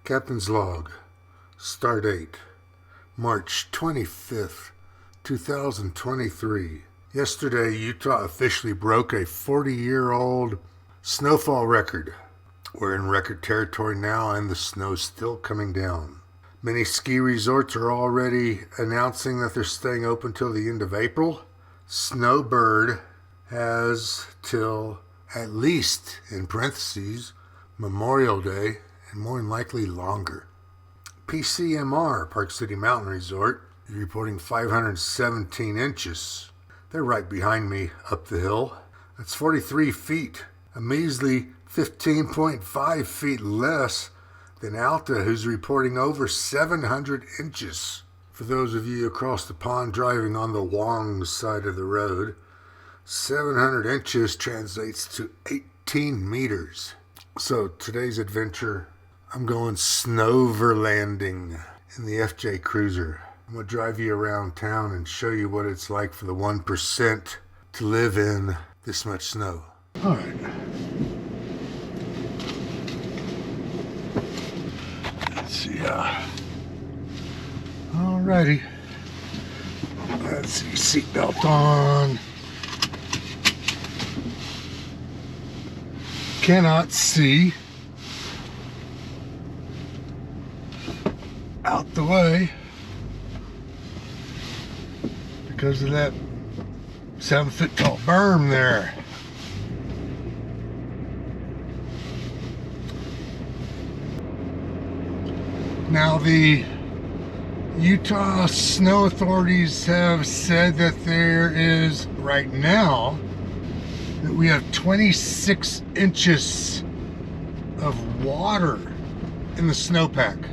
Captain's Log, Stardate, March 25th, 2023. Yesterday, Utah officially broke a 40-year-old snowfall record. We're in record territory now, and the snow's still coming down. Many ski resorts are already announcing that they're staying open till the end of April. Snowbird has till at least, in parentheses, Memorial Day, and more than likely longer. PCMR, Park City Mountain Resort, is reporting 517 inches. They're right behind me up the hill. That's 43 feet, a measly 15.5 feet less than Alta, who's reporting over 700 inches. For those of you across the pond driving on the Wong side of the road, 700 inches translates to 18 meters. So today's adventure, I'm going snowverlanding in the FJ Cruiser. I'm going to drive you around town and show you what it's like for the 1% to live in this much snow. All right. Let's see. Alrighty. Let's see. Seatbelt on. Cannot see. Out the way because of that 7-foot tall berm there. Now the Utah snow authorities have said that there is right now that we have 26 inches of water in the snowpack,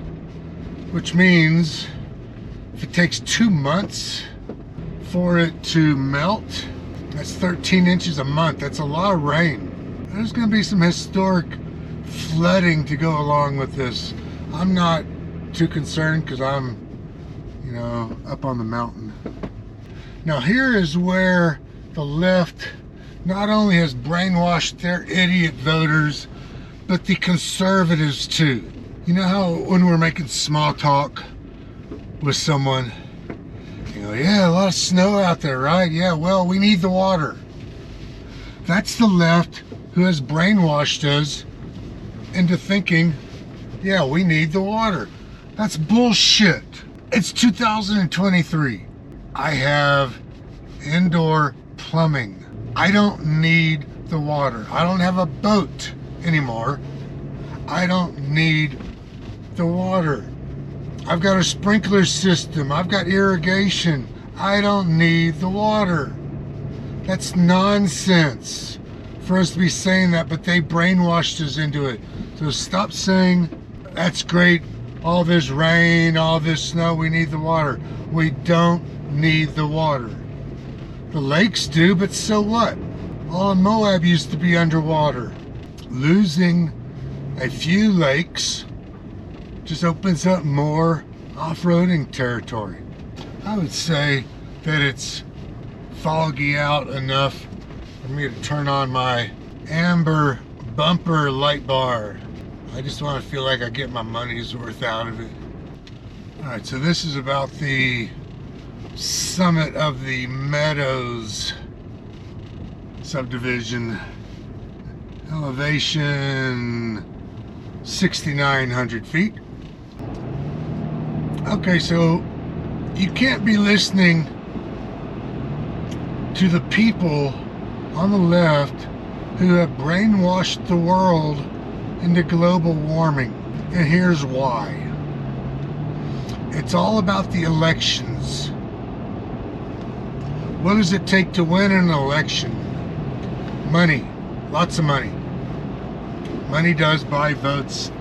which means if it takes 2 months for it to melt, that's 13 inches a month. That's a lot of rain. There's going to be some historic flooding to go along with this. I'm not too concerned because I'm, up on the mountain. Now here is where the left not only has brainwashed their idiot voters, but the conservatives too. You know how when we're making small talk with someone, yeah, a lot of snow out there, right? Yeah, well, we need the water. That's the left who has brainwashed us into thinking, yeah, we need the water. That's bullshit. It's 2023. I have indoor plumbing. I don't need the water. I don't have a boat anymore. I don't need the water. I've got a sprinkler system. I've got irrigation. I don't need the water. That's nonsense for us to be saying that, but they brainwashed us into it. So stop saying, that's great, all this rain, all this snow, we need the water. We don't need the water. The lakes do, but so what? All of Moab used to be underwater. Losing a few lakes just opens up more off-roading territory. I would say that it's foggy out enough for me to turn on my amber bumper light bar. I just want to feel like I get my money's worth out of it. Alright, so this is about the summit of the Meadows subdivision. Elevation 6,900 feet. Okay, so you can't be listening to the people on the left who have brainwashed the world into global warming. And here's why. It's all about the elections. What does it take to win an election? Money. Lots of money. Money does buy votes.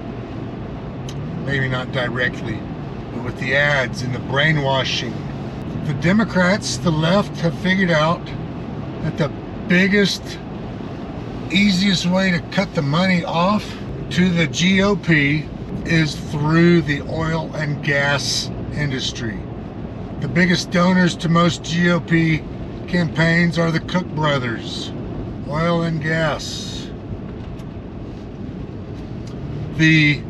Maybe not directly, but with the ads and the brainwashing. The Democrats, the left, have figured out that the biggest, easiest way to cut the money off to the GOP is through the oil and gas industry. The biggest donors to most GOP campaigns are the Cook brothers. Oil and gas. The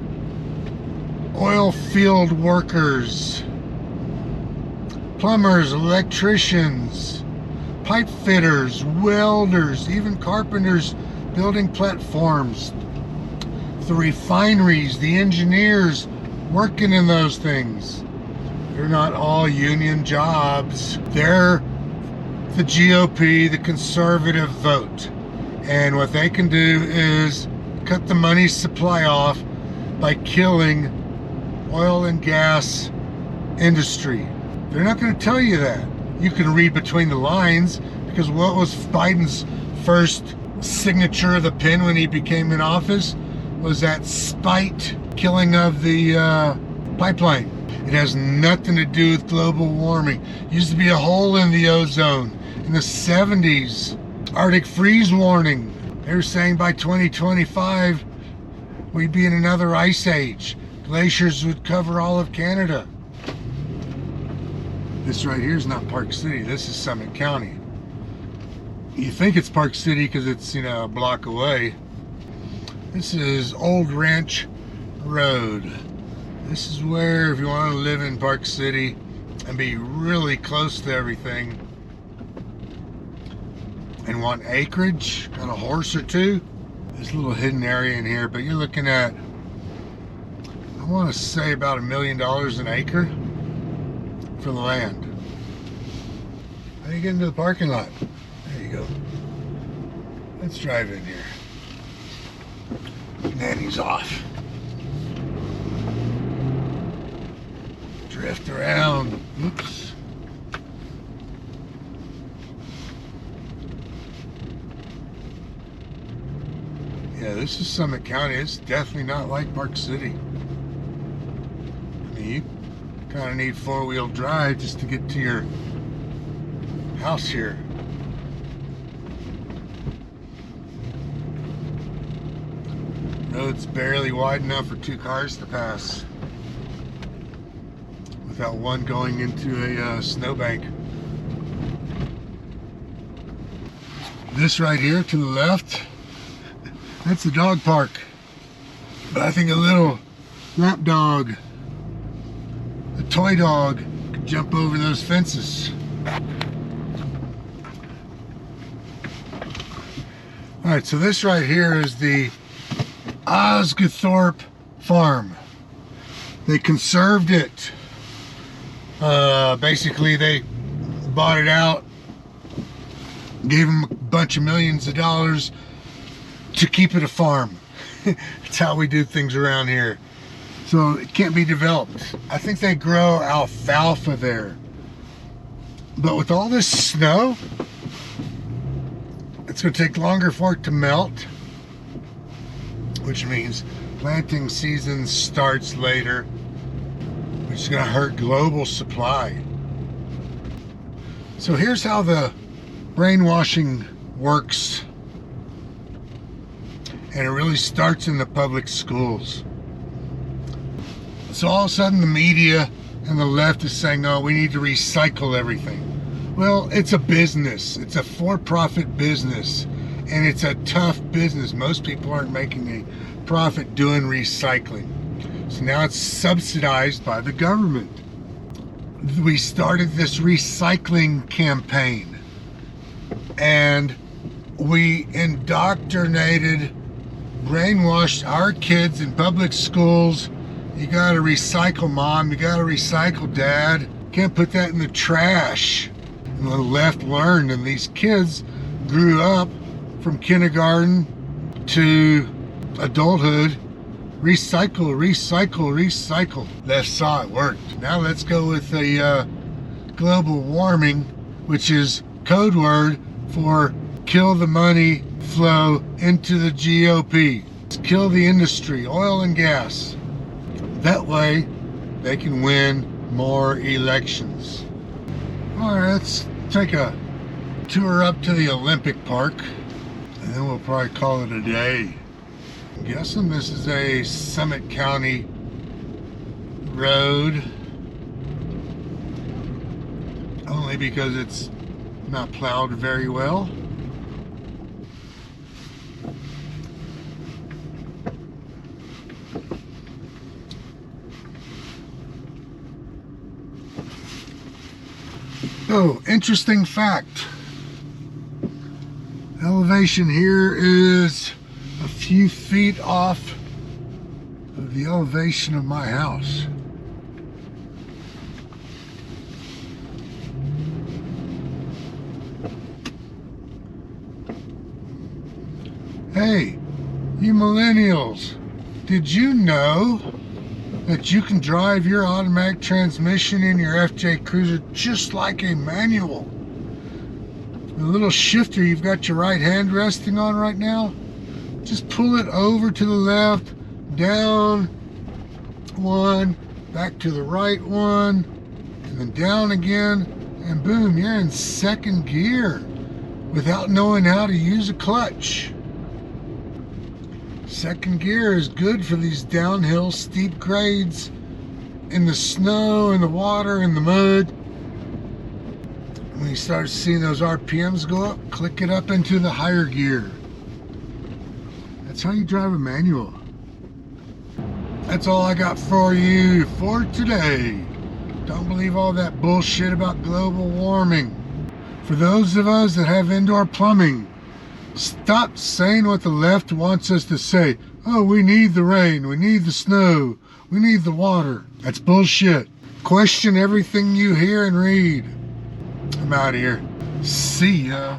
oil field workers, plumbers, electricians, pipe fitters, welders, even carpenters building platforms, the refineries, the engineers working in those things. They're not all union jobs. They're the GOP, the conservative vote. And what they can do is cut the money supply off by killing oil and gas industry. They're not going to tell you that. You can read between the lines, because what was Biden's first signature of the pen when he became in office was that spite killing of the pipeline. It has nothing to do with global warming. It used to be a hole in the ozone. In the 70s, Arctic freeze warning. They were saying by 2025, we'd be in another ice age. Glaciers would cover all of Canada. This right here is not Park City. This is Summit County. You think it's Park City because it's, you know, a block away. This is Old Ranch Road. This is where, if you want to live in Park City and be really close to everything and want acreage, got a horse or two, there's a little hidden area in here, but you're looking at, I want to say about $1 million an acre for the land. How do you get into the parking lot? There you go. Let's drive in here. Nanny's off. Drift around. Oops. Yeah, this is Summit County. It's definitely not like Park City. I mean, you kind of need four-wheel drive just to get to your house here. Road's barely wide enough for two cars to pass without one going into a snowbank. This right here to the left, that's the dog park. But I think a little lap dog, a toy dog, could jump over those fences. Alright, so this right here is the Osgothorpe Farm. They conserved it. Basically, they bought it out, gave them a bunch of millions of dollars to keep it a farm. That's how we do things around here. So it can't be developed. I think they grow alfalfa there. But with all this snow, it's going to take longer for it to melt, which means planting season starts later, which is going to hurt global supply. So here's how the brainwashing works, and it really starts in the public schools. So all of a sudden the media and the left is saying, oh, we need to recycle everything. Well, it's a business. It's a for-profit business, and it's a tough business. Most people aren't making a profit doing recycling. So now it's subsidized by the government. We started this recycling campaign, and we indoctrinated, brainwashed our kids in public schools. You gotta recycle, mom, you gotta recycle, dad. Can't put that in the trash. And the left learned, and these kids grew up from kindergarten to adulthood. Recycle, recycle, recycle. Left saw it worked. Now let's go with the global warming, which is code word for kill the money flow into the GOP. Let's kill the industry, oil and gas. That way they can win more elections. All right, let's take a tour up to the Olympic Park, and then we'll probably call it a day. I'm guessing this is a Summit County road, only because it's not plowed very well. Oh, interesting fact. Elevation here is a few feet off of the elevation of my house. Hey, you millennials, did you know that you can drive your automatic transmission in your FJ Cruiser just like a manual? The little shifter you've got your right hand resting on right now, just pull it over to the left, down one, back to the right one, and then down again, and boom, you're in second gear without knowing how to use a clutch. Second gear is good for these downhill steep grades in the snow, in the water, in the mud. When you start seeing those RPMs go up, click it up into the higher gear. That's how you drive a manual. That's all I got for you for today. Don't believe all that bullshit about global warming. For those of us that have indoor plumbing, stop saying what the left wants us to say. Oh, we need the rain, we need the snow, we need the water. That's bullshit. Question everything you hear and read. I'm out of here. See ya.